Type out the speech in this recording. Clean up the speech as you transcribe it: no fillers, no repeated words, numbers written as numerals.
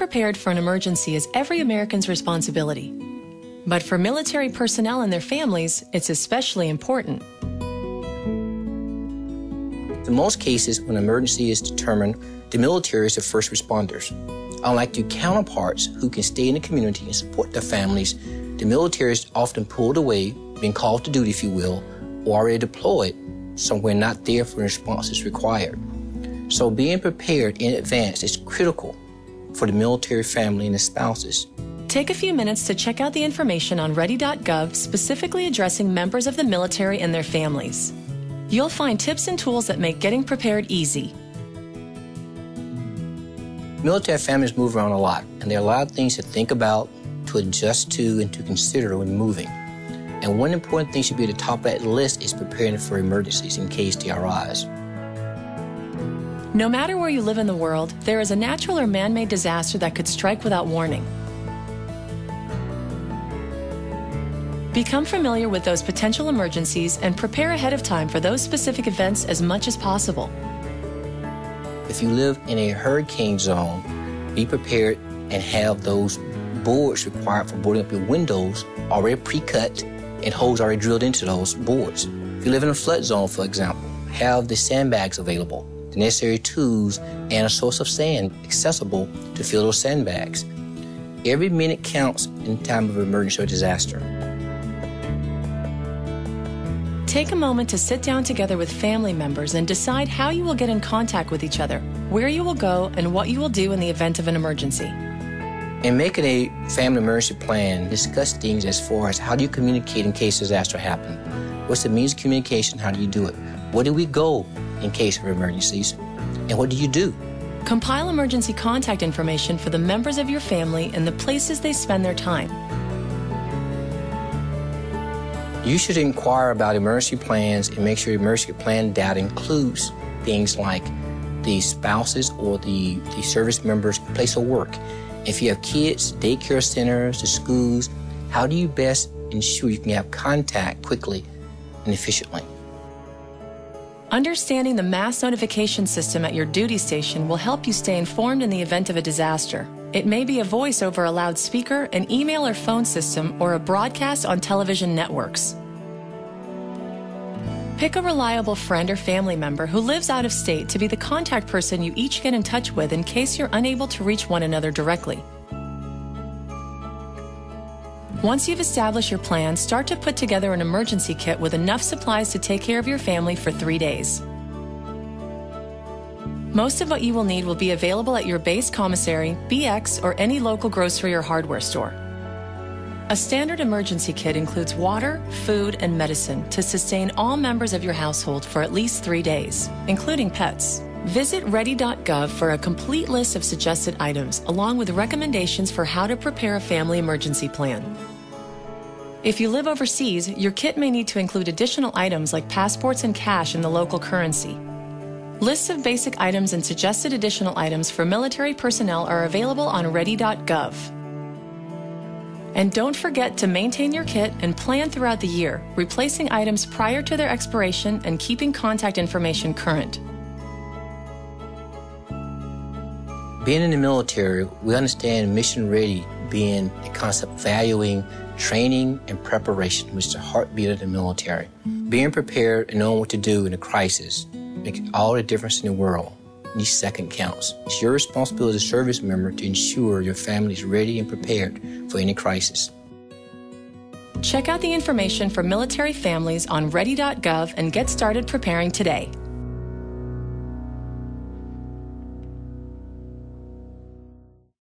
prepared for an emergency is every American's responsibility. But for military personnel and their families, it's especially important. In most cases, when an emergency is determined, the military is the first responders. Unlike their counterparts who can stay in the community and support their families, the military is often pulled away, being called to duty, if you will, or already deployed somewhere not there for the responses required. So being prepared in advance is critical for the military family and the spouses. Take a few minutes to check out the information on ready.gov specifically addressing members of the military and their families. You'll find tips and tools that make getting prepared easy. Military families move around a lot, and there are a lot of things to think about, to adjust to, and to consider when moving. And one important thing should be at the top of that list is preparing for emergencies in case they arise. No matter where you live in the world, there is a natural or man-made disaster that could strike without warning. Become familiar with those potential emergencies and prepare ahead of time for those specific events as much as possible. If you live in a hurricane zone, be prepared and have those boards required for boarding up your windows already pre-cut and holes already drilled into those boards. If you live in a flood zone, for example, have the sandbags available, the necessary tools, and a source of sand accessible to fill those sandbags. Every minute counts in time of emergency or disaster. Take a moment to sit down together with family members and decide how you will get in contact with each other, where you will go, and what you will do in the event of an emergency. In making a family emergency plan, discuss things as far as how do you communicate in case disaster happens? What's the means of communication? How do you do it? Where do we go in case of emergencies? And what do you do? Compile emergency contact information for the members of your family and the places they spend their time. You should inquire about emergency plans and make sure emergency plan data includes things like the spouses or the service members' place of work. If you have kids, daycare centers, the schools, how do you best ensure you can have contact quickly and efficiently? Understanding the mass notification system at your duty station will help you stay informed in the event of a disaster. It may be a voice over a loudspeaker, an email or phone system, or a broadcast on television networks. Pick a reliable friend or family member who lives out of state to be the contact person you each get in touch with in case you're unable to reach one another directly. Once you've established your plan, start to put together an emergency kit with enough supplies to take care of your family for 3 days. Most of what you will need will be available at your base commissary, BX, or any local grocery or hardware store. A standard emergency kit includes water, food, and medicine to sustain all members of your household for at least 3 days, including pets. Visit ready.gov for a complete list of suggested items, along with recommendations for how to prepare a family emergency plan. If you live overseas, your kit may need to include additional items like passports and cash in the local currency. Lists of basic items and suggested additional items for military personnel are available on ready.gov. And don't forget to maintain your kit and plan throughout the year, replacing items prior to their expiration and keeping contact information current. Being in the military, we understand mission ready being a concept valuing training and preparation, which is the heartbeat of the military. Being prepared and knowing what to do in a crisis makes all the difference in the world. Each second counts. It's your responsibility as a service member to ensure your family is ready and prepared for any crisis. Check out the information for military families on ready.gov and get started preparing today.